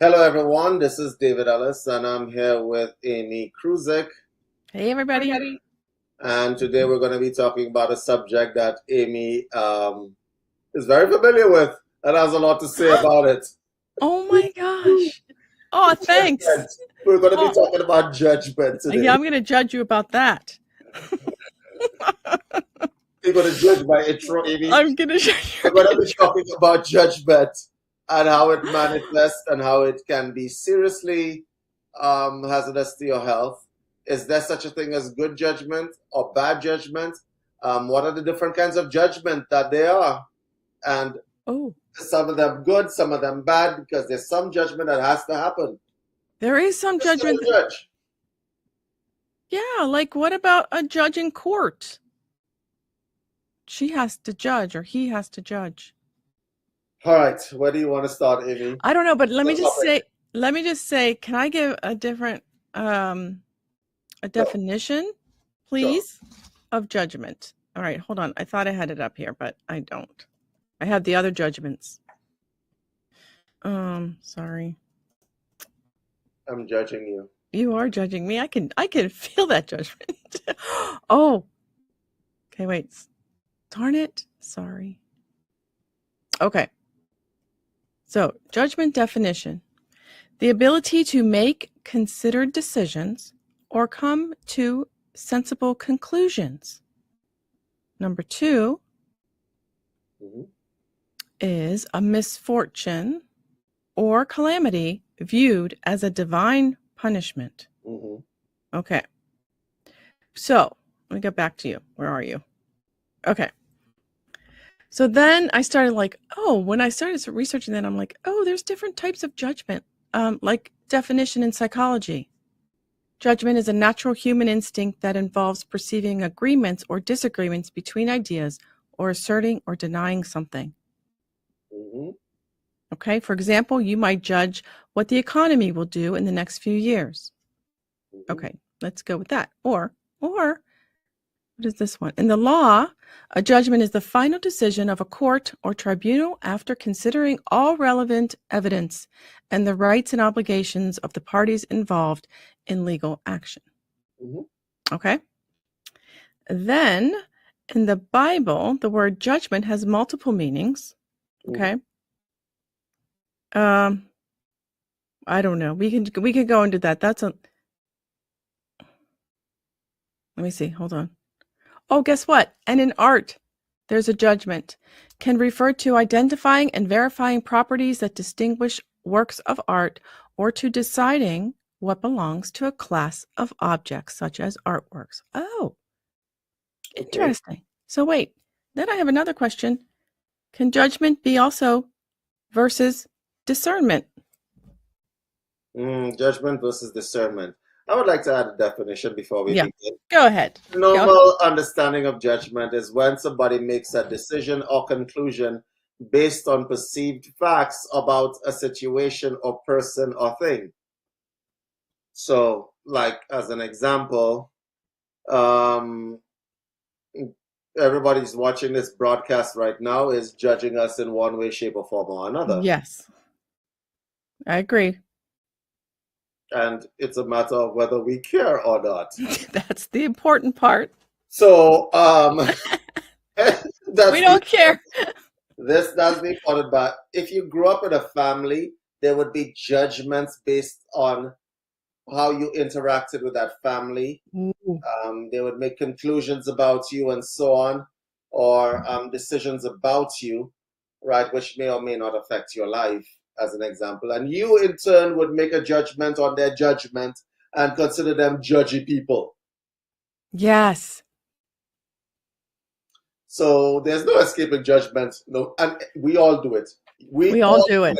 Hello, everyone. This is David Ellis, and I'm here with Amy Kruzek. Hey, everybody. And today we're going to be talking about a subject that Amy is very familiar with and has a lot to say about it. Oh my gosh. Oh, thanks. Judgment. We're going to be talking about judgment today. Yeah, I'm going to judge you about that. You're going to judge my intro, Amy. I'm going to judge you. We're going to be talking about judgment and how it manifests and how it can be seriously hazardous to your health. Is there such a thing as good judgment or bad judgment? What are the different kinds of judgment that there are? And some of them good, some of them bad, because there's some judgment that has to happen. There is some judgment. Judge. Yeah, like what about a judge in court? She has to judge or he has to judge. All right, where do you want to start, Amy? I don't know, but let me just say, can I give a different a definition, please, of judgment? All right, hold on. I thought I had it up here, but I don't. I have the other judgments. Sorry. I'm judging you. You are judging me. I can feel that judgment. Oh. Okay, wait. Darn it. Sorry. Okay. So, judgment definition. The ability to make considered decisions or come to sensible conclusions. Number 2 is a misfortune or calamity viewed as a divine punishment. Okay. So, let me get back to you. Where are you? Okay. So then I started when I started researching that, I'm like, there's different types of judgment, like definition in psychology. Judgment is a natural human instinct that involves perceiving agreements or disagreements between ideas or asserting or denying something. Okay, for example, you might judge what the economy will do in the next few years. Okay, let's go with that. Or what is this one? In the law, a judgment is the final decision of a court or tribunal after considering all relevant evidence and the rights and obligations of the parties involved in legal action. Okay? Then, in the Bible, the word judgment has multiple meanings. Okay? I don't know. We can go into that. Let me see. Hold on. Oh, guess what? And in art, there's a judgment. Can refer to identifying and verifying properties that distinguish works of art or to deciding what belongs to a class of objects, such as artworks. Oh, interesting. So wait, then I have another question. Can judgment be also versus discernment? Judgment versus discernment. I would like to add a definition before we begin. Go ahead. Normal understanding of judgment is when somebody makes a decision or conclusion based on perceived facts about a situation or person or thing. So, like as an example, everybody's watching this broadcast right now is judging us in one way, shape, or form or another. Yes, I agree. And it's a matter of whether we care or not. That's the important part. So, we don't care. That's the important part. If you grew up in a family, there would be judgments based on how you interacted with that family. They would make conclusions about you and so on, or decisions about you, right, which may or may not affect your life, as an example. And you, in turn, would make a judgment on their judgment and consider them judgy people. Yes. So there's no escaping judgment. No, and we all do it. We all do it.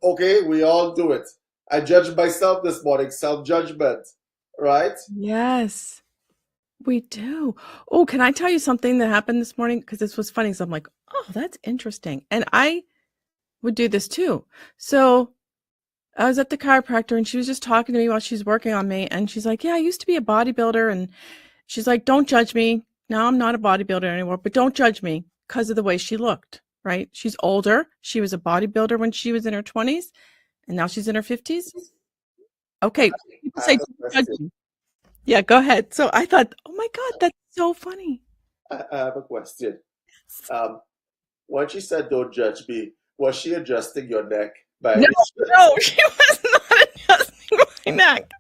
Okay, we all do it. I judged myself this morning, self-judgment, right? Yes, we do. Oh, can I tell you something that happened this morning? Because this was funny. So I'm like, oh, that's interesting. And I would do this too. So I was at the chiropractor and she was just talking to me while she's working on me. And she's like, yeah, I used to be a bodybuilder. And she's like, don't judge me. Now I'm not a bodybuilder anymore, but don't judge me because of the way she looked, right? She's older. She was a bodybuilder when she was in her 20s and now she's in her 50s. Okay. People say, don't judge me. Yeah, go ahead. So I thought, oh my God, that's so funny. I have a question. When she said, don't judge me, was she adjusting your neck by any chance? No, she was not adjusting my neck.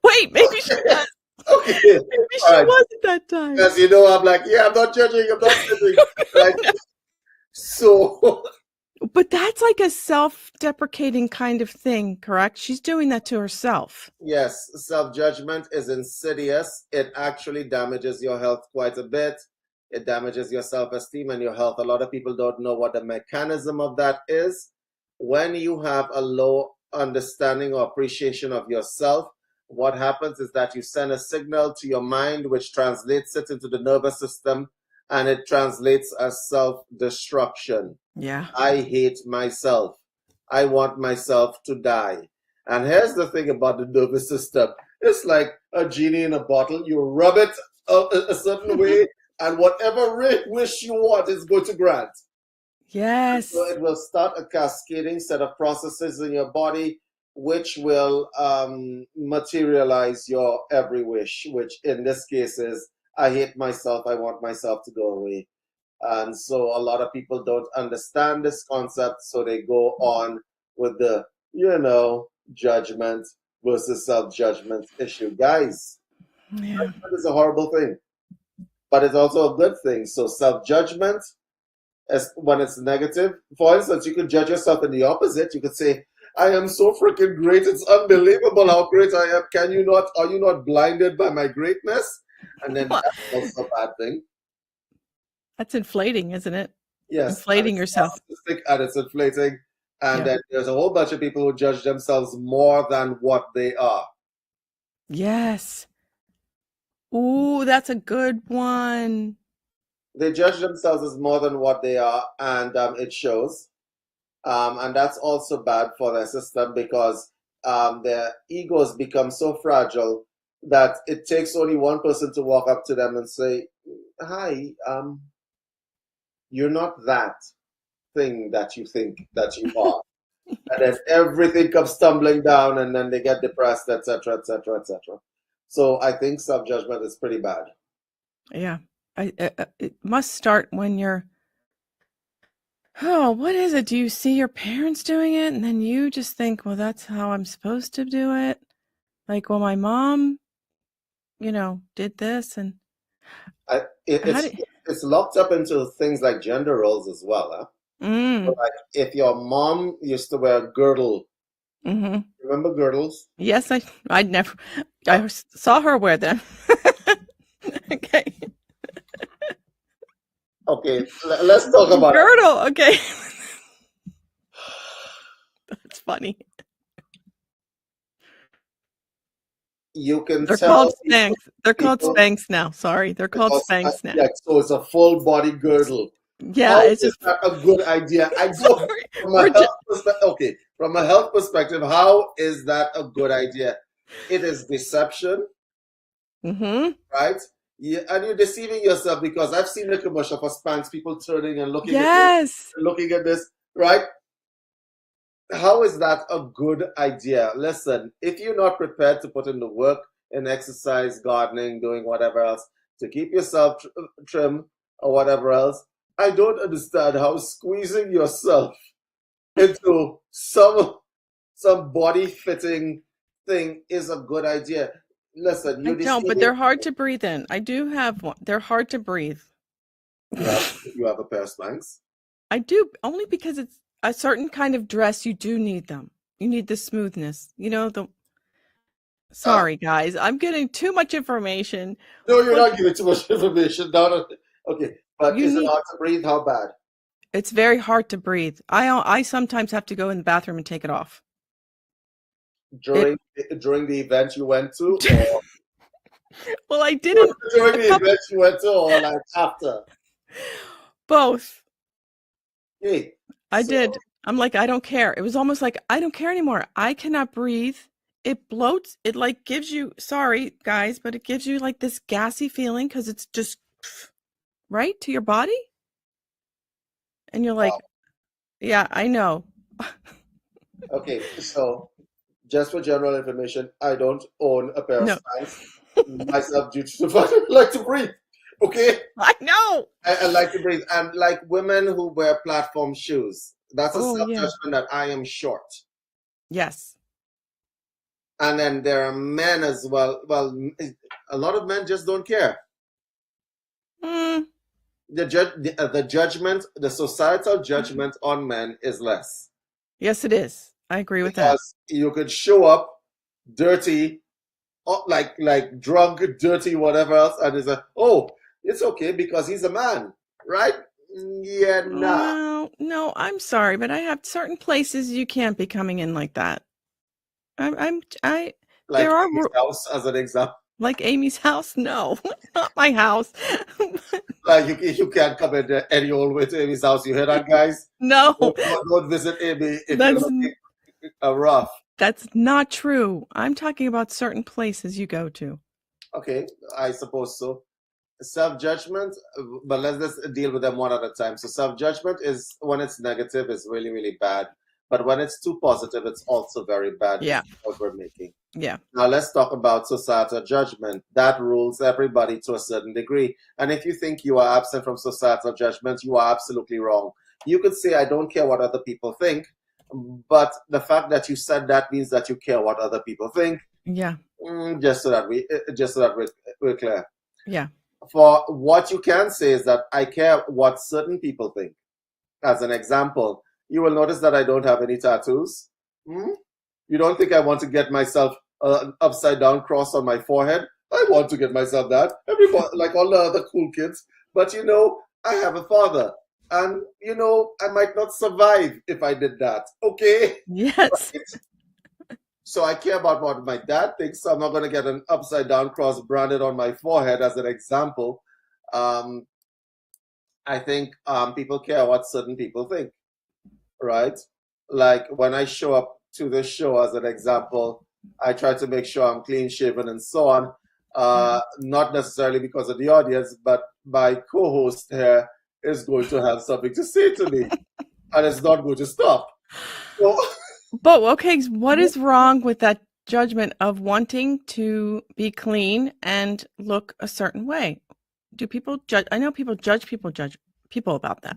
Wait, maybe she was. Okay. Maybe she was at that time. Because I'm like, yeah, I'm not judging. Right? So. But that's like a self-deprecating kind of thing, correct? She's doing that to herself. Yes, self-judgment is insidious. It actually damages your health quite a bit. It damages your self-esteem and your health. A lot of people don't know what the mechanism of that is. When you have a low understanding or appreciation of yourself, what happens is that you send a signal to your mind, which translates it into the nervous system, and it translates as self-destruction. Yeah. I hate myself. I want myself to die. And here's the thing about the nervous system. It's like a genie in a bottle. You rub it a certain way, and whatever wish you want is going to grant. Yes. So it will start a cascading set of processes in your body, which will materialize your every wish, which in this case is, I hate myself. I want myself to go away. And so a lot of people don't understand this concept, so they go on with the, judgment versus self-judgment issue. Guys, judgment is a horrible thing, but it's also a good thing. So self-judgment, when it's negative, for instance, you could judge yourself in the opposite. You could say, I am so freaking great. It's unbelievable how great I am. Are you not blinded by my greatness? And then that's also a bad thing. That's inflating, isn't it? Yes. Inflating yourself. And it's inflating. And then there's a whole bunch of people who judge themselves more than what they are. Yes. Ooh, that's a good one. They judge themselves as more than what they are, and it shows. And that's also bad for their system because their egos become so fragile that it takes only one person to walk up to them and say, hi, you're not that thing that you think that you are. And then everything comes tumbling down, and then they get depressed, etc., etc., etc. So I think self-judgment is pretty bad. Yeah. It must start when you're, what is it? Do you see your parents doing it? And then you just think, well, that's how I'm supposed to do it. Like, well, my mom, did this. And it's locked up into things like gender roles as well. Huh? So like if your mom used to wear a girdle, remember girdles? Yes, I saw her wear them. Okay. Okay, let's talk about girdle. Okay. That's funny. You can They're tell called Spanx. They're called Spanx now. Sorry, they're called Spanx now. Yeah, so it's a full body girdle. Yeah, it's just not a good idea. I go from a health perspective. Okay, from a health perspective, how is that a good idea? It is deception, right? Yeah, and you're deceiving yourself because I've seen the commercial for Spanx, people turning and looking at this, right? How is that a good idea? Listen, if you're not prepared to put in the work in exercise, gardening, doing whatever else to keep yourself trim or whatever else, I don't understand how squeezing yourself into some body fitting thing is a good idea. Listen, I don't, but they're hard to breathe in. I do have one. They're hard to breathe. You have a pair of Spanx? I do, only because it's a certain kind of dress. You do need them. You need the smoothness. Sorry, guys. I'm getting too much information. No, you're not giving too much information. No. Okay, but is it hard to breathe? How bad? It's very hard to breathe. I sometimes have to go in the bathroom and take it off. During the event you went to? Or? Well, I didn't. During the event you went to, or like after? Both. Hey, I did. I'm like, I don't care. It was almost like, I don't care anymore. I cannot breathe. It bloats. It like gives you, sorry guys, but it gives you like this gassy feeling because it's just right to your body. And you're like, yeah, I know. Okay, so just for general information, I don't own a pair of No, Stans myself due to the fact I like to breathe. Okay? I know. I like to breathe. And like women who wear platform shoes, that's a Oh, yeah. self-judgment that I am short. Yes. And then there are men as well. Well, a lot of men just don't care. Mm, The judgment, the societal judgment on men is less. yes, it is. I agree with that. Because you could show up dirty, like drunk, dirty, whatever else, and it's like, oh, it's okay because he's a man, right? Yeah, nah. No, I'm sorry, but I have certain places you can't be coming in like that. Like there are Amy's house as an example. like Amy's house. No, not my house. Like you can't come in there any old way to Amy's house. You hear that, guys? No, Don't visit Amy if That's- you're looking rough. that's not true. I'm talking about certain places you go to. Okay, I suppose so. Self-judgment, but let's just deal with them one at a time. So self-judgment is when it's negative, is really, really bad. But when it's too positive, it's also very bad. Yeah. What we're making. Yeah. Now let's talk about societal judgment. That rules everybody to a certain degree. And if you think you are absent from societal judgment, you are absolutely wrong. You could say, I don't care what other people think, but the fact that you said that means that you care what other people think. Yeah. Just so that we're clear. Yeah. For what you can say is that I care what certain people think. As an example, you will notice that I don't have any tattoos. You don't think I want to get myself upside down cross on my forehead? I want to get myself that. Everybody, like all the other cool kids. But I have a father. And, I might not survive if I did that. Okay? Yes. Right? So I care about what my dad thinks. So I'm not going to get an upside down cross branded on my forehead as an example. I think people care what certain people think, right? Like when I show up to the show, as an example, I try to make sure I'm clean shaven and so on. Not necessarily because of the audience, but my co-host here is going to have something to say to me, and it's not going to stop. So, but okay, what is wrong with that judgment of wanting to be clean and look a certain way? Do people judge? I know people judge people about that.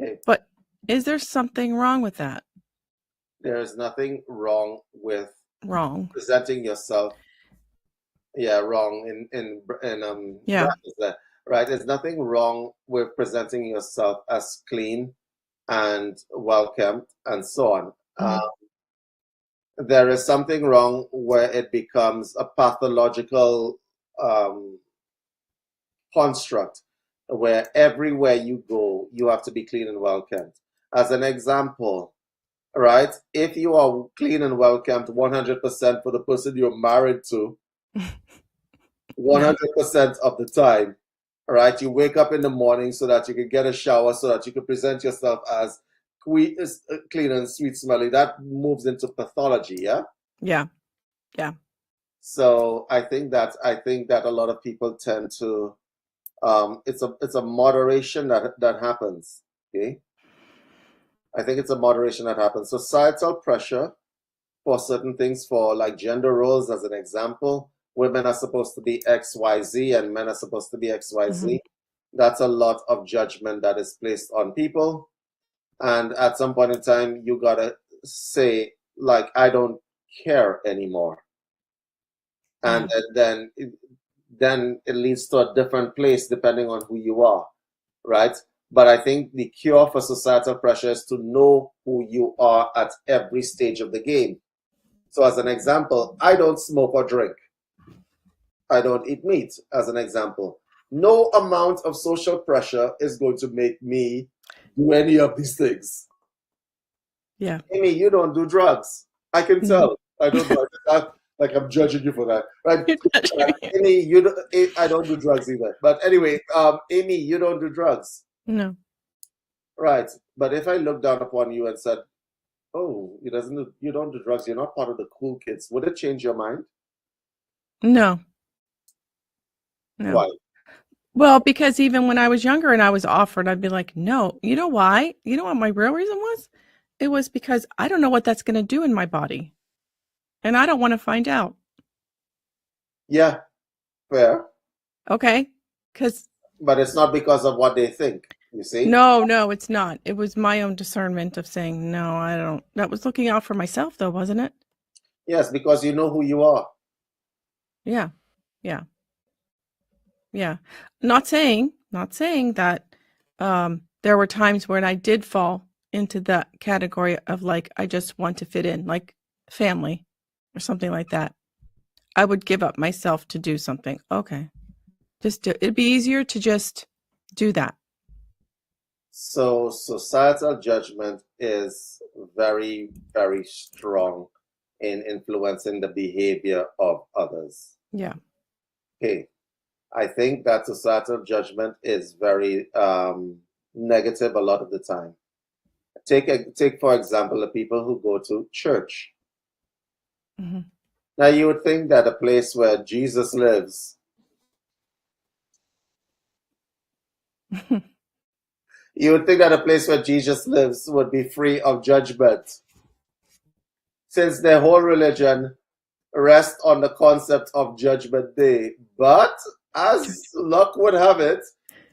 Okay. But is there something wrong with that? There's nothing wrong with presenting yourself. Yeah, wrong in yeah. Right. There's nothing wrong with presenting yourself as clean and welcome and so on. There is something wrong where it becomes a pathological construct where everywhere you go, you have to be clean and welcomed. As an example, right? If you are clean and welcomed 100% for the person you're married to, 100% of the time, right? You wake up in the morning so that you can get a shower, so that you can present yourself as clean and sweet smelling. That moves into pathology, yeah? Yeah. Yeah. So I think that a lot of people tend to it's a moderation that happens. Okay. I think it's a moderation that happens. Societal pressure for certain things, for like gender roles, as an example, women are supposed to be XYZ and men are supposed to be XYZ. That's a lot of judgment that is placed on people. And at some point in time, you gotta say, like, I don't care anymore. And then it leads to a different place depending on who you are, right? But I think the cure for societal pressure is to know who you are at every stage of the game. So as an example, I don't smoke or drink. I don't eat meat, as an example. No amount of social pressure is going to make me do any of these things. Yeah. Amy, you don't do drugs. I can tell. I don't do like I'm judging you for that, right? Amy, I don't do drugs either. But anyway, Amy, you don't do drugs. No. Right. But if I look down upon you and said, "Oh, you don't do drugs. You're not part of the cool kids," would it change your mind? No. Why? Well, because even when I was younger and I was offered, I'd be like, no. You know why? You know what my real reason was? It was because I don't know what that's going to do in my body. And I don't want to find out. Yeah, fair. Okay? But it's not because of what they think, you see? No, it's not. It was my own discernment of saying, no, I don't. That was looking out for myself, though, wasn't it? Yes, because you know who you are. Yeah. Not saying that there were times when I did fall into that category of like, I just want to fit in, like family or something like that. I would give up myself to do something. Okay. It'd be easier to just do that. So societal judgment is very, very strong in influencing the behavior of others. Yeah. Okay. I think that societal judgment is very negative a lot of the time. Take for example the people who go to church. Mm-hmm. Now you would think that a place where Jesus lives, you would think that a place where Jesus lives would be free of judgment, since their whole religion rests on the concept of Judgment Day. But as luck would have it,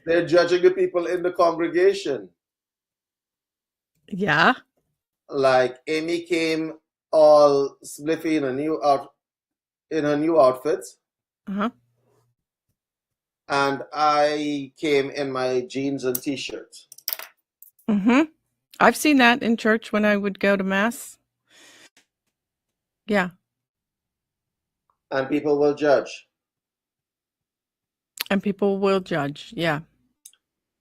they're judging the people in the congregation. Yeah. Like Amy came all spliffy in a new outfit, Uh-huh. and I came in my jeans and t-shirt. Mm-hmm. I've seen that in church when I would go to mass. Yeah. And people will judge. And people will judge. Yeah.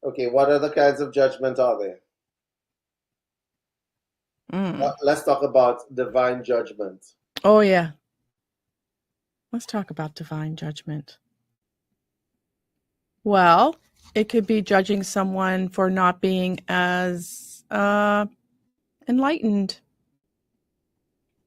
Okay, what other kinds of judgment are there? Let's talk about divine judgment. Oh, yeah. Let's talk about divine judgment. Well, it could be judging someone for not being as enlightened.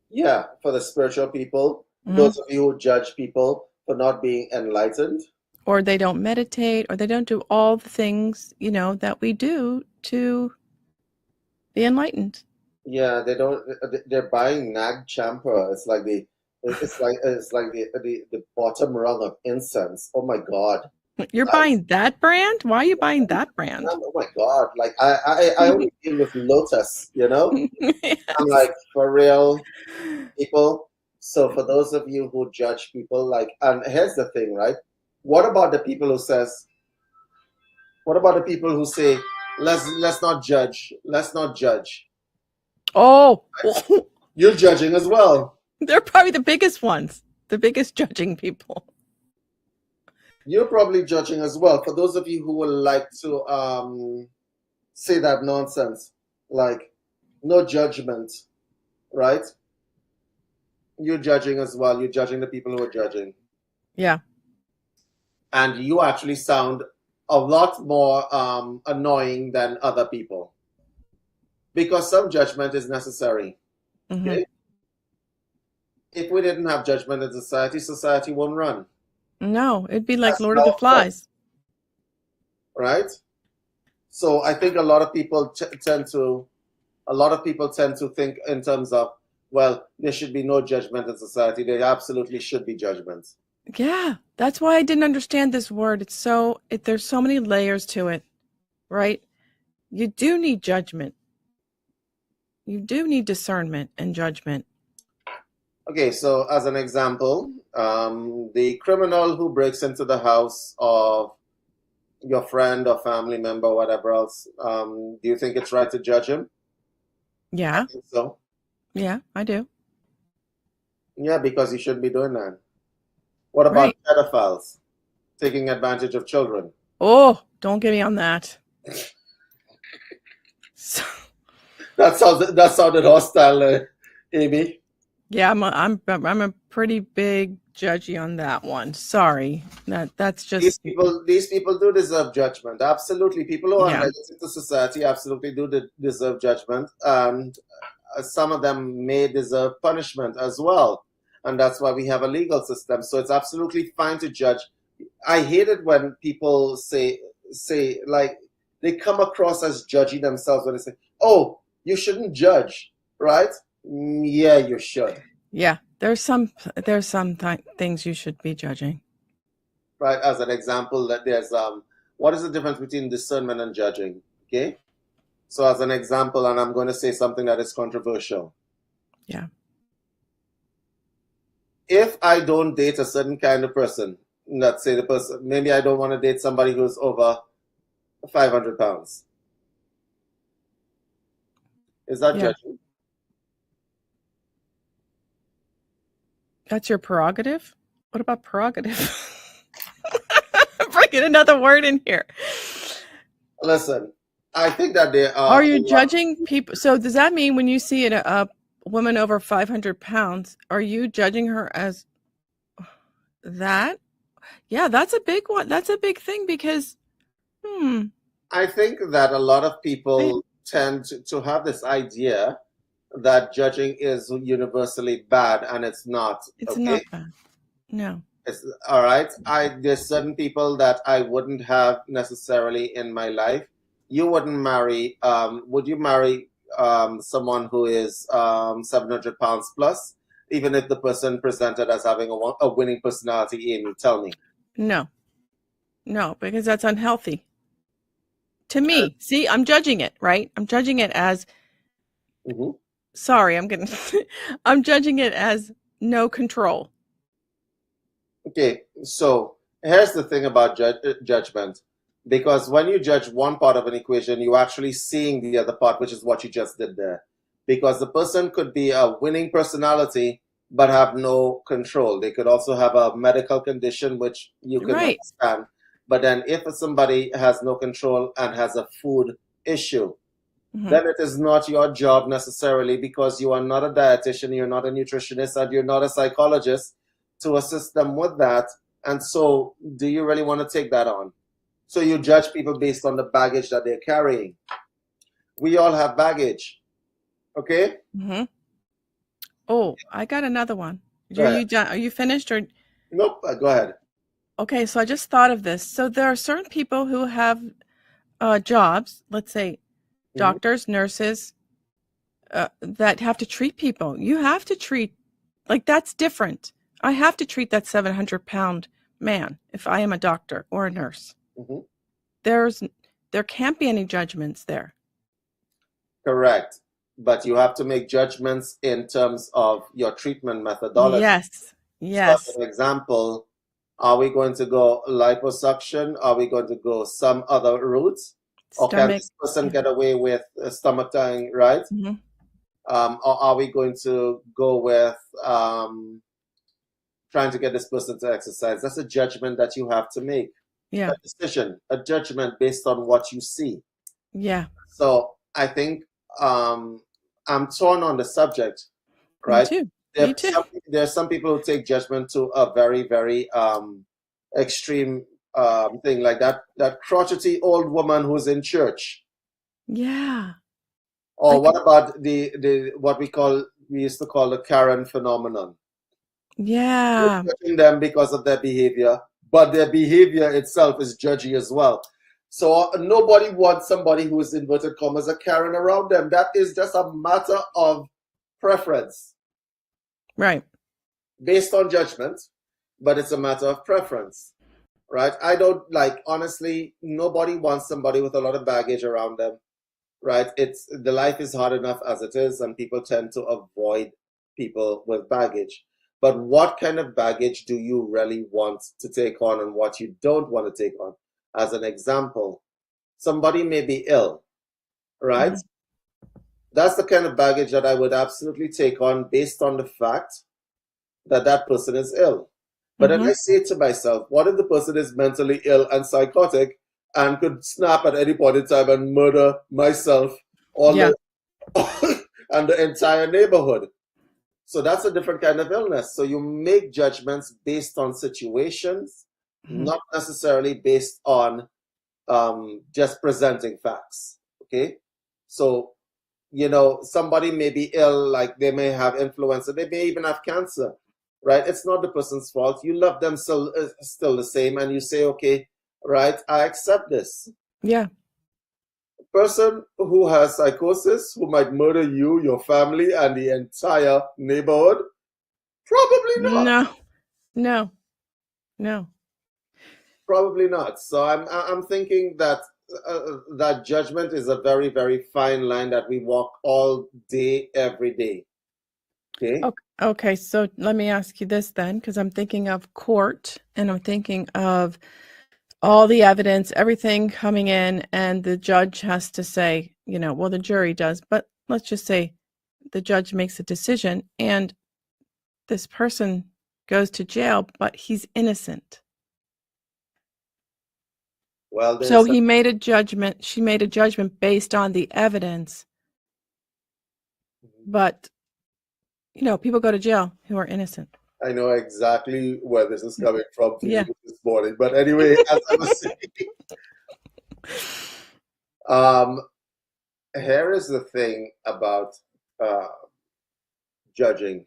Yeah, for the spiritual people, those of you who judge people for not being enlightened. Or they don't meditate, or they don't do all the things, that we do to be enlightened. Yeah, they don't. They're buying Nag Champa. It's like the bottom rung of incense. Oh my God! You're buying that brand? Why are you buying that brand? Oh my God! Like I only deal with Lotus. Yes. I'm like, for real, people. So for those of you who judge people, like, and here's the thing, right? What about the people who say, let's not judge. Let's not judge. Oh, you're judging as well. They're probably the biggest ones, the biggest judging people. You're probably judging as well. For those of you who would like to say that nonsense, like no judgment, right? You're judging as well. You're judging the people who are judging. Yeah. And you actually sound a lot more annoying than other people, because some judgment is necessary. Mm-hmm. Okay? If we didn't have judgment in society won't run. No, it'd be like Lord of the Flies. Right? So I think a lot of people tend to think in terms of, well, there should be no judgment in society. There absolutely should be judgment. Yeah, that's why I didn't understand this word. There's so many layers to it, right? You do need judgment. You do need discernment and judgment. Okay, so as an example, the criminal who breaks into the house of your friend or family member or whatever else, do you think it's right to judge him? Yeah. I think so. Yeah, I do. Yeah, because you shouldn't be doing that. What about pedophiles taking advantage of children? Oh, don't get me on that. That sounded hostile, Amy. Yeah, I'm a pretty big judgy on that one. Sorry. That's just These people do deserve judgment. Absolutely. People who are yeah. negative to society absolutely do deserve judgment. And some of them may deserve punishment as well. And that's why we have a legal system. So it's absolutely fine to judge. I hate it when people say like they come across as judgy themselves when they say, "Oh, you shouldn't judge," right? Yeah, you should. Yeah, there's some things you should be judging. Right, as an example, that there's what is the difference between discernment and judging? Okay, so as an example, and I'm going to say something that is controversial. Yeah. If I don't date a certain kind of person, let's say the person, maybe I don't want to date somebody who's over 500 pounds. Is that judging? That's your prerogative? What about prerogative? Bringing another word in here. Listen, I think that there are. Are you judging people? So does that mean when you see a woman over 500 pounds, are you judging her as that? Yeah, that's a big one. That's a big thing because, I think that a lot of people tend to have this idea that judging is universally bad, and it's not. It's not bad. No. It's, all right. There's certain people that I wouldn't have necessarily in my life. You wouldn't marry. Would you marry someone who is 700 pounds plus, even if the person presented as having a winning personality? Amy, tell me. No, because that's unhealthy. To me, see, I'm judging it, right? I'm judging it as. Mm-hmm. Sorry, I'm judging it as no control. Okay, so here's the thing about judgment. Because when you judge one part of an equation, you're actually seeing the other part, which is what you just did there. Because the person could be a winning personality, but have no control. They could also have a medical condition, which you can understand. But then if somebody has no control and has a food issue, then it is not your job necessarily, because you are not a dietitian, you're not a nutritionist, and you're not a psychologist to assist them with that. And so do you really want to take that on? So you judge people based on the baggage that they're carrying. We all have baggage. Okay? Mm-hmm. Oh, I got another one. Are you done? Are you finished or? Nope, go ahead. Okay, so I just thought of this. So there are certain people who have jobs, let's say doctors, nurses, that have to treat people. You have to treat, like, that's different. I have to treat that 700-pound man if I am a doctor or a nurse. There can't be any judgments there. Correct. But you have to make judgments in terms of your treatment methodology. Yes. So for example, are we going to go liposuction? Are we going to go some other routes? Or can this person get away with stomach tying, right? Or are we going to go with trying to get this person to exercise? That's a judgment that you have to make. Yeah. A decision, a judgment based on what you see. Yeah. So I think I'm torn on the subject, right? Me too. There are some people who take judgment to a very, very extreme thing, like that crotchety old woman who's in church. Yeah. Or what about the what we used to call the Karen phenomenon? Yeah. We're judging them because of their behavior, but their behavior itself is judgy as well. So nobody wants somebody who is, inverted commas, a Karen around them. That is just a matter of preference. Right. Based on judgment, but it's a matter of preference. Right? I don't honestly, nobody wants somebody with a lot of baggage around them. Right? The life is hard enough as it is, and people tend to avoid people with baggage. But what kind of baggage do you really want to take on, and what you don't want to take on? As an example, somebody may be ill, right? That's the kind of baggage that I would absolutely take on based on the fact that that person is ill. But then I say to myself, what if the person is mentally ill and psychotic and could snap at any point in time and murder myself and the entire neighborhood? So that's a different kind of illness. So you make judgments based on situations, not necessarily based on just presenting facts. Okay. So, somebody may be ill, like they may have influenza, they may even have cancer, right? It's not the person's fault. You love them still the same, and you say, okay, right, I accept this. Yeah. A person who has psychosis, who might murder you, your family, and the entire neighborhood, probably not. No. Probably not. So I'm thinking that that judgment is a very, very fine line that we walk all day, every day. Okay. Okay, so let me ask you this then, because I'm thinking of court and I'm thinking of all the evidence, everything coming in, and the judge has to say, well, the jury does, but let's just say the judge makes a decision and this person goes to jail, but he's innocent. Well, so he made a judgment, she made a judgment based on the evidence, but people go to jail who are innocent. I know exactly where this is coming from for you this morning. But anyway, as I was saying, here is the thing about judging.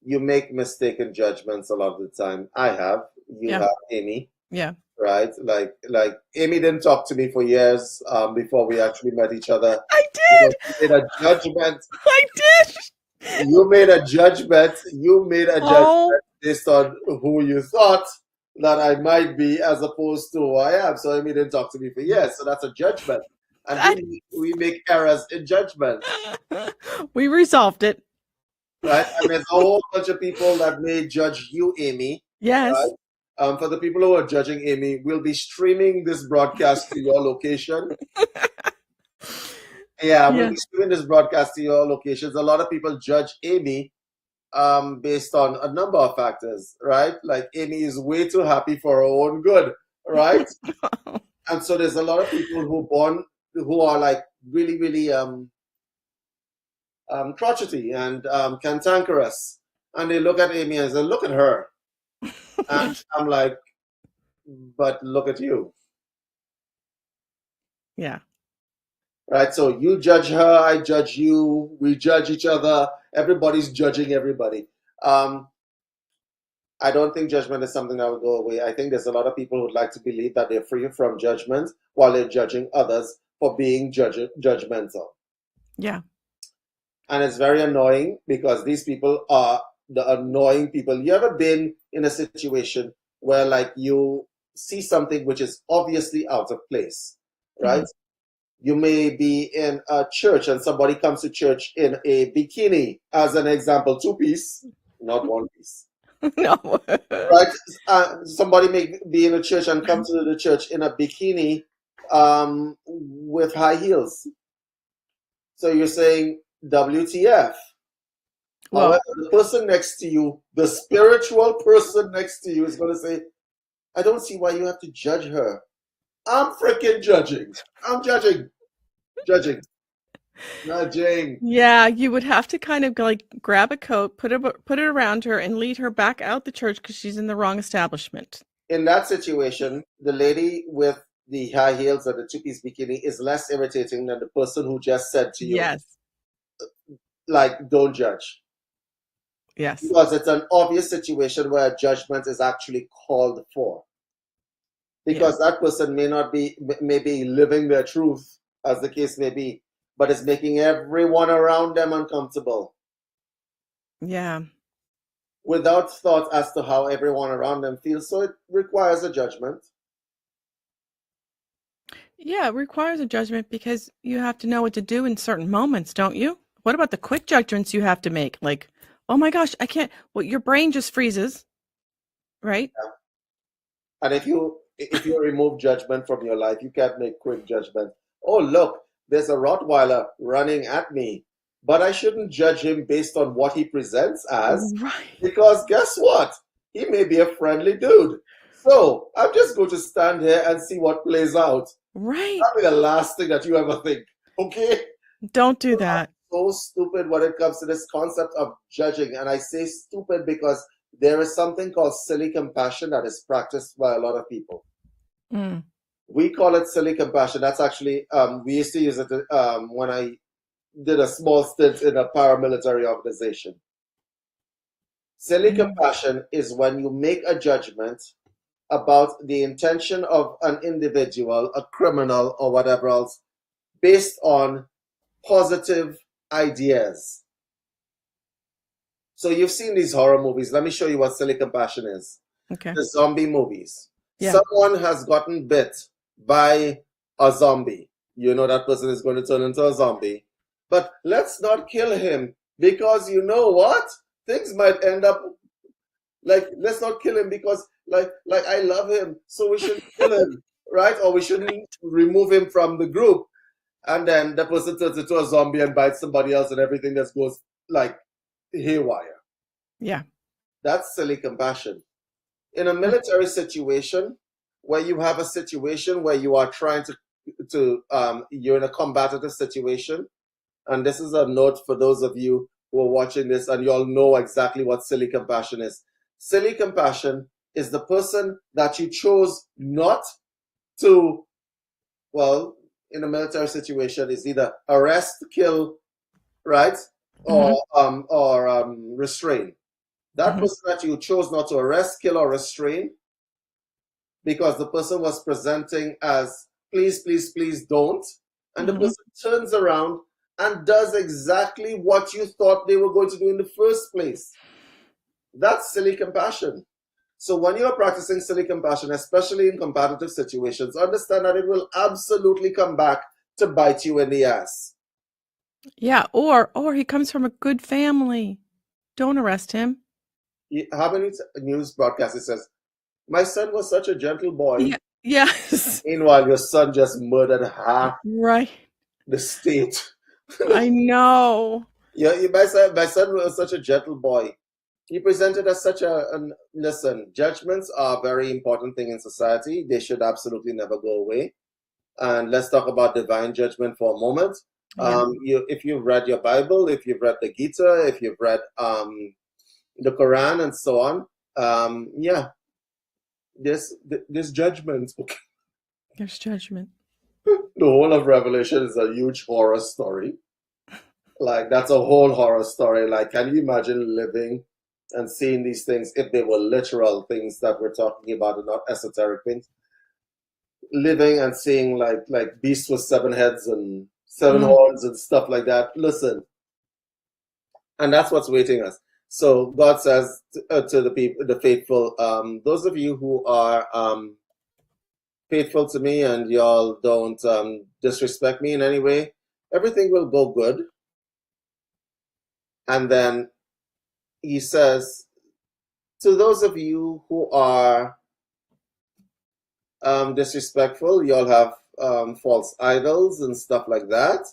You make mistaken judgments a lot of the time. I have. You have, Amy. Yeah. Right? Like Amy didn't talk to me for years before we actually met each other. I did. You made a judgment. I did. You made a judgment. Judgment based on who you thought that I might be, as opposed to who I am. So Amy didn't talk to me for years. So that's a judgment. And we make errors in judgment. We resolved it. Right? And there's a whole bunch of people that may judge you, Amy. Yes. Right? For the people who are judging Amy, we'll be streaming this broadcast to your location. We'll be streaming this broadcast to your locations. A lot of people judge Amy based on a number of factors, right? Like Amy is way too happy for her own good, right? And so there's a lot of people who are like really, really crotchety and cantankerous, and they look at Amy and say, "Look at her," and I'm like, "But look at you." Yeah. Right. So you judge her, I judge you, we judge each other. Everybody's judging everybody. I don't think judgment is something that will go away. I think there's a lot of people who'd like to believe that they're free from judgment while they're judging others for being judgmental. Yeah. And it's very annoying because these people are the annoying people. You ever been in a situation where like you see something which is obviously out of place, right? Mm-hmm. You may be in a church and somebody comes to church in a bikini, as an example, 2-piece, not 1-piece. No. Right? Somebody may be in a church and come to the church in a bikini with high heels. So you're saying, WTF? Well, however, the person next to you, the spiritual person next to you, is going to say, I don't see why you have to judge her. I'm freaking judging. I'm judging. Judging. Yeah, you would have to kind of like grab a coat, put it around her, and lead her back out the church because she's in the wrong establishment. In that situation, the lady with the high heels and the 2-piece bikini is less irritating than the person who just said to you, yes, like, don't judge. Yes. Because it's an obvious situation where a judgment is actually called for. Because that person may be living their truth, as the case may be, but it's making everyone around them uncomfortable. Yeah. Without thought as to how everyone around them feels. So it requires a judgment. Yeah, it requires a judgment because you have to know what to do in certain moments, don't you? What about the quick judgments you have to make? Like, oh my gosh, I can't. Well, your brain just freezes, right? Yeah. And if you remove judgment from your life, you can't make quick judgment. Oh, look, there's a Rottweiler running at me, but I shouldn't judge him based on what he presents as, right? Because guess what? He may be a friendly dude. So I'm just going to stand here and see what plays out. Right. That'll be the last thing that you ever think. Okay? Don't do that. so stupid when it comes to this concept of judging. And I say stupid because there is something called silly compassion that is practiced by a lot of people. Mm. We call it silly compassion. That's actually, we used to use it when I did a small stint in a paramilitary organization. Silly compassion is when you make a judgment about the intention of an individual, a criminal, or whatever else, based on positive ideas. So you've seen these horror movies. Let me show you what silly compassion is. Okay. The zombie movies. Yeah. Someone has gotten bit by a zombie. You know that person is going to turn into a zombie. But let's not kill him because you know what? Things might end up like, let's not kill him because like I love him, so we shouldn't kill him, right? Or we shouldn't remove him from the group. And then the person turns into a zombie and bites somebody else and everything just goes like haywire. Yeah. That's silly compassion. In a military situation where you have a situation where you are trying to you're in a combative situation, and this is a note for those of you who are watching this and you all know exactly what silly compassion is. Silly compassion is the person that you chose not to, well, in a military situation, is either arrest, kill, right, or restrain. That person that you chose not to arrest, kill, or restrain, because the person was presenting as please, please, please don't, and the person turns around and does exactly what you thought they were going to do in the first place. That's silly compassion. So when you're practicing silly compassion, especially in competitive situations, understand that it will absolutely come back to bite you in the ass. Yeah, or he comes from a good family. Don't arrest him. How many news broadcasts it says, my son was such a gentle boy. Yeah. Yes. Meanwhile, your son just murdered half Right. the state. I know. Yeah, my son was such a gentle boy. He presented as such listen, judgments are a very important thing in society. They should absolutely never go away. And let's talk about divine judgment for a moment. Yeah. If you've read your Bible, if you've read the Gita, if you've read the Quran and so on, there's judgment. Okay. There's judgment. The whole of Revelation is a huge horror story. Like, that's a whole horror story. Like, can you imagine living and seeing these things if they were literal things that we're talking about and not esoteric things? Living and seeing like beasts with 7 heads and 7 horns and stuff like that. Listen, and that's what's waiting us. So God says to the people, the faithful, those of you who are faithful to me and y'all don't disrespect me in any way, everything will go good. And then he says, to those of you who are disrespectful, y'all have false idols and stuff like that.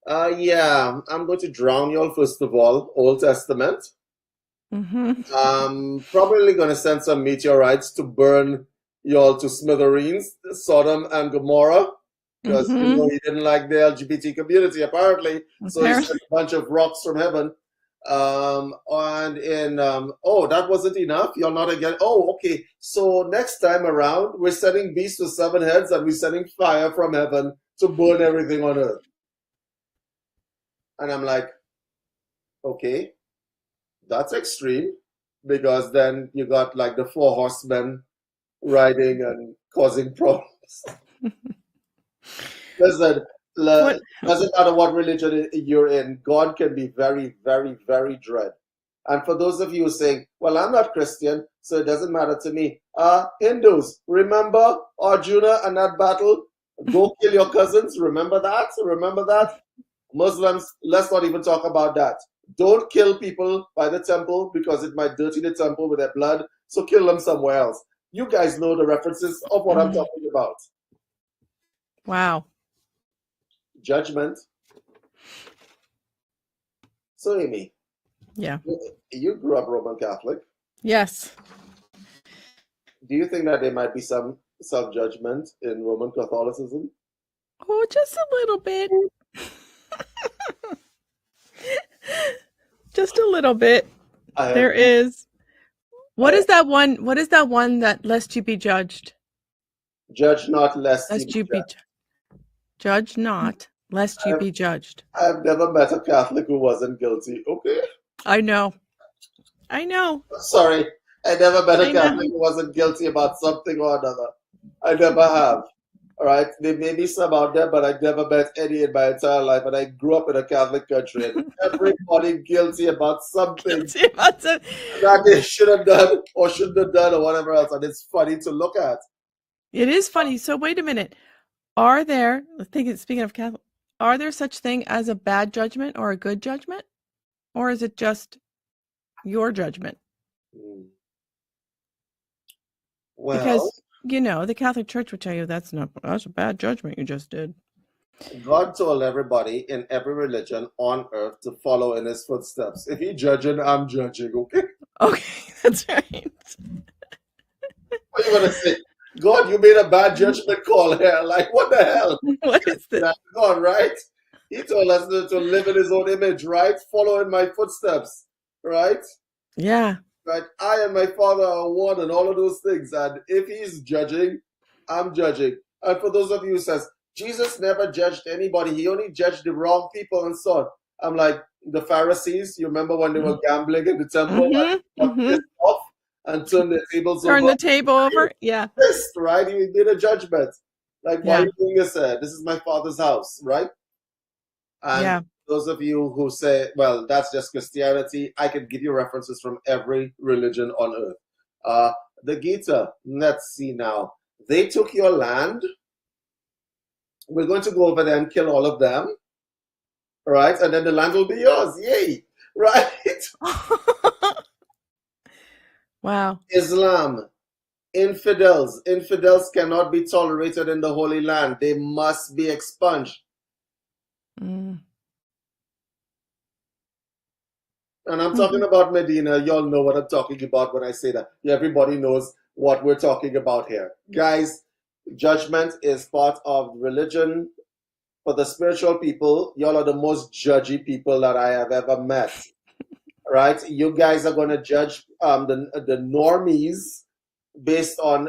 I'm going to drown y'all first of all, Old Testament. Probably going to send some meteorites to burn y'all to smithereens, Sodom and Gomorrah, because you know he didn't like the LGBT community apparently. So he sent a bunch of rocks from heaven. And in that wasn't enough. You're not again. Oh, okay. So next time around, we're sending beasts with 7 heads, and we're sending fire from heaven to burn everything on earth. And I'm like, okay, that's extreme, because then you got like the 4 horsemen riding and causing problems. Listen, doesn't matter what religion you're in, God can be very, very, very dread. And for those of you saying, well, I'm not Christian, so it doesn't matter to me. Hindus, remember Arjuna and that battle? Go kill your cousins. Remember that? Remember that? Muslims, let's not even talk about that. Don't kill people by the temple because it might dirty the temple with their blood. So kill them somewhere else. You guys know the references of what I'm talking about. Wow. Judgment. So, Amy. Yeah. You grew up Roman Catholic. Yes. Do you think that there might be some self-judgment in Roman Catholicism? Oh, just a little bit. Just a little bit. There is. What is that one? What is that one that lest you be judged? Judge not lest you be judged. Judge not lest you be judged. I've never met a Catholic who wasn't guilty. Okay. I know. I know. Sorry. I never met a Catholic who wasn't guilty about something or another. I never have. All right. There may be some out there, but I never met any in my entire life. And I grew up in a Catholic country, and everybody guilty about something that they should have done or shouldn't have done or whatever else. And it's funny to look at. It is funny. So wait a minute. Are there, speaking of Catholic, are there such thing as a bad judgment or a good judgment? Or is it just your judgment? Well, because, the Catholic Church would tell you that's a bad judgment you just did. God told everybody in every religion on earth to follow in his footsteps. If he's judging, I'm judging, okay? Okay, that's right. What are you going to say? God, you made a bad judgment call here. Like, what the hell? What is this? God, right? He told us to live in his own image, right? Follow in my footsteps, right? Yeah. Right? I and my Father are one and all of those things. And if he's judging, I'm judging. And for those of you who says, Jesus never judged anybody. He only judged the wrong people and so on. I'm like, the Pharisees, you remember when they were gambling in the temple and pissed off and turned the tables over? Turn the table over? Yeah. Pissed, right? He did a judgment. Like, why are you doing this? This is my Father's house, right? And those of you who say, well, that's just Christianity, I can give you references from every religion on earth. The Gita, let's see now. They took your land. We're going to go over there and kill all of them, right? And then the land will be yours. Yay, right? Wow. Islam, infidels cannot be tolerated in the Holy Land. They must be expunged. And I'm talking about Medina. Y'all know what I'm talking about when I say that. Everybody knows what we're talking about here. Guys, judgment is part of religion. For the spiritual people, y'all are the most judgy people that I have ever met. Right? You guys are going to judge the normies based on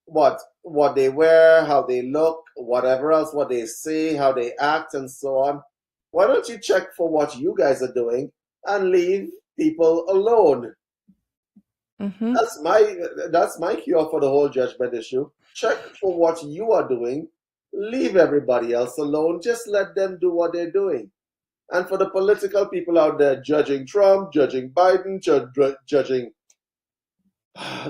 what they wear, how they look, whatever else, what they say, how they act, and so on. Why don't you check for what you guys are doing and leave people alone? That's my cure for the whole judgment issue. Check for what you are doing. Leave everybody else alone. Just let them do what they're doing. And for the political people out there judging Trump, judging Biden, judging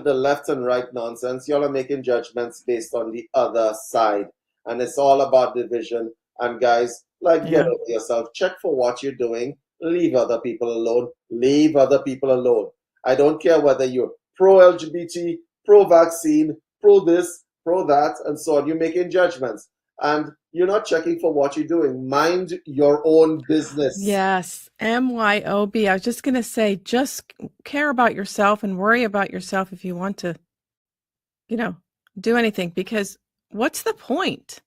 the left and right nonsense, y'all are making judgments based on the other side. And it's all about division. And guys, get over yourself. Check for what you're doing. Leave other people alone. Leave other people alone. I don't care whether you're pro-LGBT, pro-vaccine, pro-this, pro-that, and so on. You're making judgments. And you're not checking for what you're doing. Mind your own business. Yes. MYOB. I was just going to say, just care about yourself and worry about yourself if you want to, do anything. Because what's the point?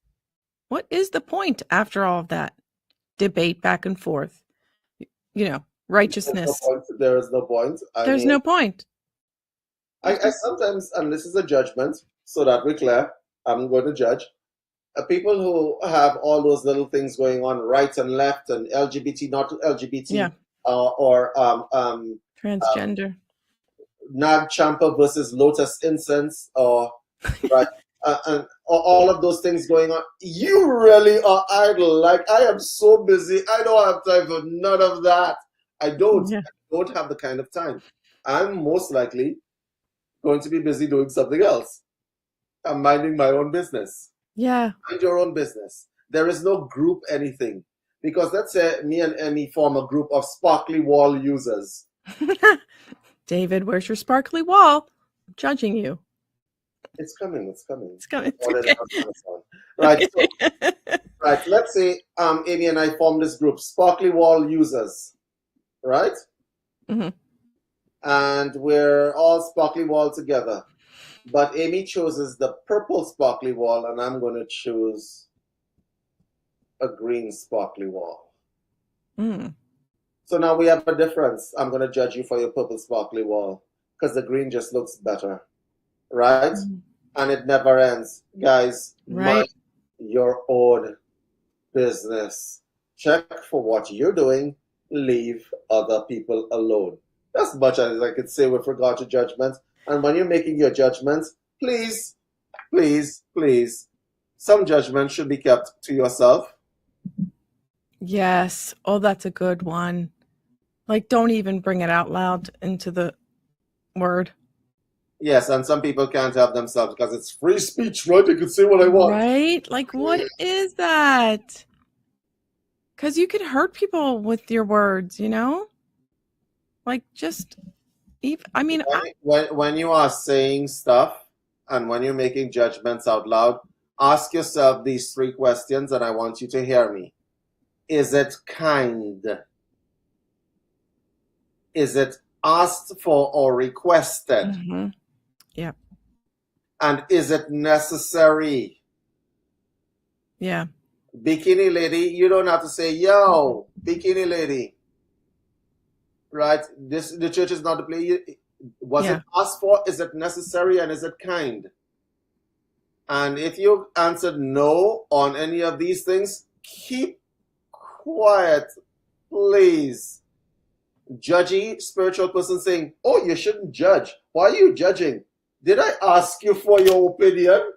What is the point after all of that debate back and forth? Righteousness. There is no point. There's no point. I sometimes, and this is a judgment, so that we're clear, I'm going to judge. People who have all those little things going on, right and left, and LGBT, not LGBT, or transgender, Nag Champa versus Lotus Incense, or right, and all of those things going on. You really are idle. Like, I am so busy. I don't have time for none of that. I don't have the kind of time. I'm most likely going to be busy doing something else. I'm minding my own business. Yeah. Mind your own business. There is no group anything. Because let's say me and Emmy form a group of sparkly wall users. David, where's your sparkly wall? I'm judging you. It's coming. Okay. Right. So, right. Let's say Amy and I form this group, sparkly wall users. Right? And we're all sparkly wall together. But Amy chooses the purple sparkly wall, and I'm going to choose a green sparkly wall. So now we have a difference. I'm going to judge you for your purple sparkly wall because the green just looks better, right? Mhm. And it never ends. Guys, mind Right. your own business. Check for what you're doing. Leave other people alone. That's much as I could say with regard to judgment. And when you're making your judgments, please, please, please, some judgment should be kept to yourself. Yes. Oh, that's a good one. Like, don't even bring it out loud into the word. Yes, and some people can't help themselves because it's free speech, right? I can say what I want. Right? Like, what is that? Because you could hurt people with your words, you know? Like, just, I mean, When you are saying stuff and when you're making judgments out loud, ask yourself these three questions, and I want you to hear me. Is it kind? Is it asked for or requested? mm-hmm. Yeah. And is it necessary? Yeah. Bikini lady, you don't have to say, yo, bikini lady. Right? The church is not the place. Was Yeah. it asked for? Is it necessary? And is it kind? And if you answered no on any of these things, keep quiet, please. Judgy spiritual person saying, oh, you shouldn't judge. Why are you judging? Did I ask you for your opinion?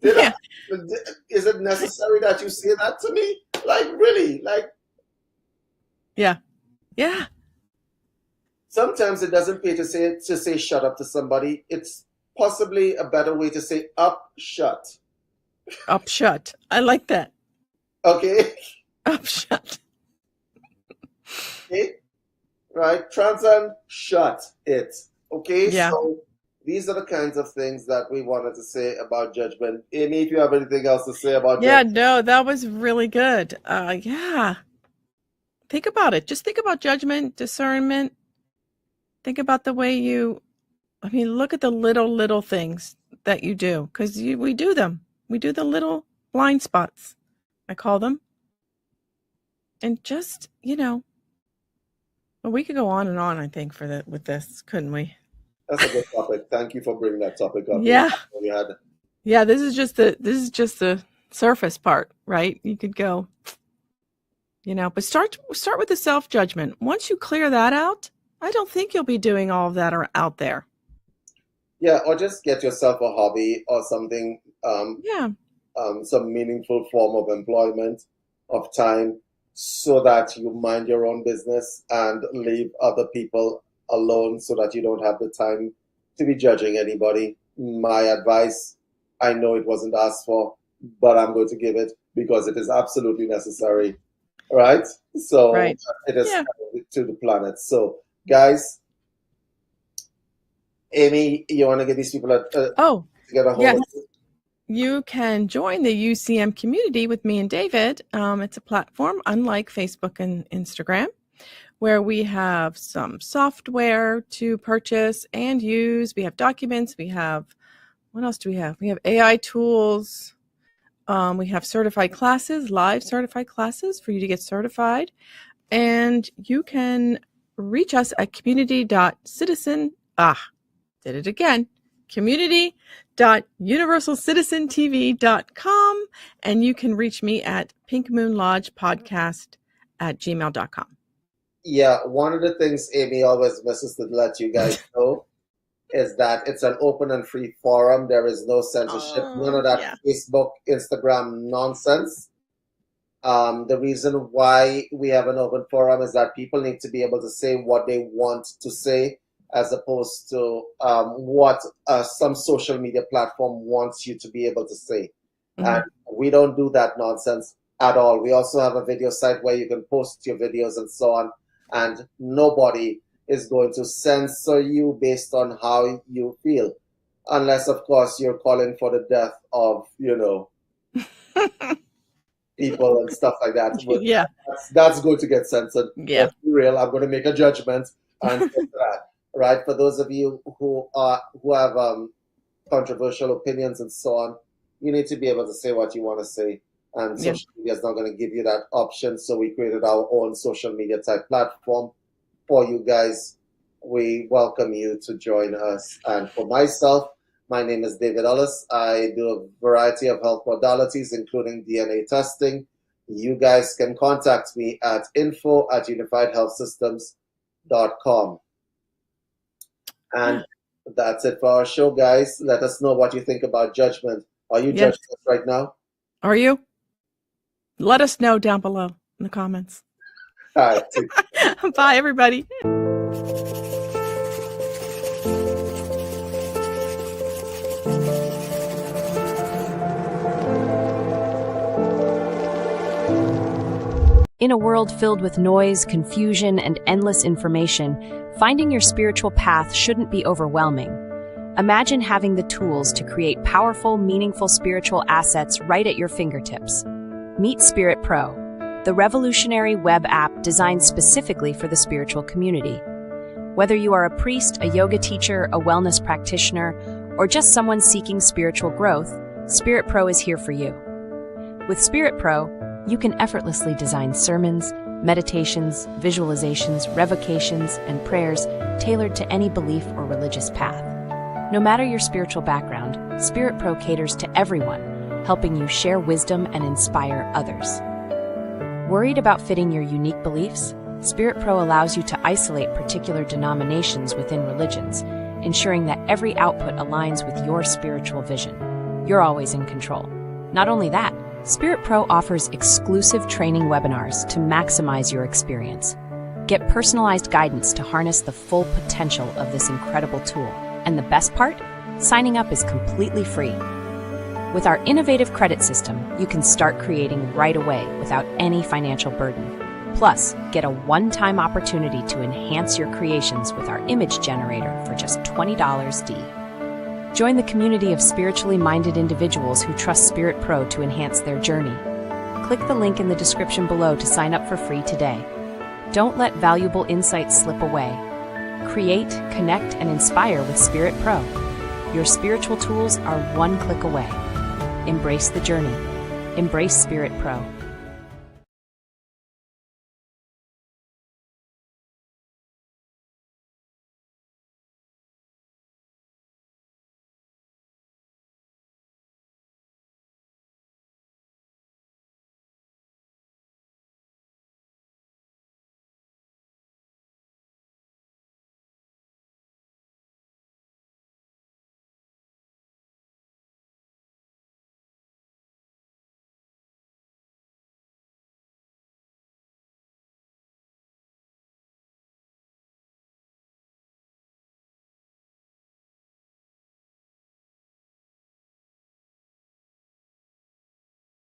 Yeah. Is it necessary that you say that to me? Like, really? Like, Yeah. Yeah. sometimes it doesn't pay to say shut up to somebody. It's possibly a better way to say up shut. Up shut. I like that. Okay? Up shut. Okay? Right? Transcend, shut it. Okay? Yeah. So these are the kinds of things that we wanted to say about judgment. Amy, if you have anything else to say about Yeah, judgment. no, that was really good. Yeah. Think about it. Just think about judgment, discernment. Think about the way look at the little things that you do, because we do them. We do the little blind spots, I call them. And just, well, we could go on and on, I think, with this, couldn't we? That's a good topic. Thank you for bringing that topic up. Yeah. We had Yeah, this is just the surface part, right? You could go, but start with the self-judgment. Once you clear that out, I don't think you'll be doing all of that out there. Yeah, or just get yourself a hobby or something, Yeah. some meaningful form of employment, of time, so that you mind your own business and leave other people alone so that you don't have the time to be judging anybody. My advice, I know it wasn't asked for, but I'm going to give it because it is absolutely necessary. Right? So Right. it is Yeah. to the planet. So, guys, Amy, you want to give these people to get a hold yes. of you? You can join the UCM community with me and David. It's a platform unlike Facebook and Instagram, where we have some software to purchase and use. We have documents. We have, what else do we have? We have AI tools. We have certified classes, live certified classes for you to get certified. And you can reach us at community.citizen. Did it again. community.universalcitizentv.com. And you can reach me at pinkmoonlodgepodcast@gmail.com. Yeah, one of the things Amy always misses to let you guys know is that it's an open and free forum. There is no censorship, none of that Facebook, Instagram nonsense. The reason why we have an open forum is that people need to be able to say what they want to say, as opposed to what some social media platform wants you to be able to say. Mm-hmm. And we don't do that nonsense at all. We also have a video site where you can post your videos and so on, and nobody is going to censor you based on how you feel, unless, of course, you're calling for the death of, people and stuff like that. But Yeah. that's going to get censored. Yeah. Let's be real. I'm going to make a judgment and that. Right? For those of you who have controversial opinions and so on, you need to be able to say what you want to say. And social media is not going to give you that option. So we created our own social media type platform for you guys. We welcome you to join us. And for myself, my name is David Ellis. I do a variety of health modalities, including DNA testing. You guys can contact me at info@unifiedhealthsystems.com. And that's it for our show, guys. Let us know what you think about judgment. Are you judging us right now? Are you? Let us know down below in the comments. All right. Bye, everybody. In a world filled with noise, confusion, and endless information, finding your spiritual path shouldn't be overwhelming. Imagine having the tools to create powerful, meaningful spiritual assets right at your fingertips. Meet Spirit Pro, the revolutionary web app designed specifically for the spiritual community. Whether you are a priest, a yoga teacher, a wellness practitioner, or just someone seeking spiritual growth, Spirit Pro is here for you. With Spirit Pro, you can effortlessly design sermons, meditations, visualizations, revocations, and prayers tailored to any belief or religious path. No matter your spiritual background, Spirit Pro caters to everyone, helping you share wisdom and inspire others. Worried about fitting your unique beliefs? Spirit Pro allows you to isolate particular denominations within religions, ensuring that every output aligns with your spiritual vision. You're always in control. Not only that, Spirit Pro offers exclusive training webinars to maximize your experience. Get personalized guidance to harness the full potential of this incredible tool. And the best part? Signing up is completely free. With our innovative credit system, you can start creating right away without any financial burden. Plus, get a one-time opportunity to enhance your creations with our image generator for just $20. Join the community of spiritually minded individuals who trust Spirit Pro to enhance their journey. Click the link in the description below to sign up for free today. Don't let valuable insights slip away. Create, connect, and inspire with Spirit Pro. Your spiritual tools are one click away. Embrace the journey. Embrace Spirit Pro.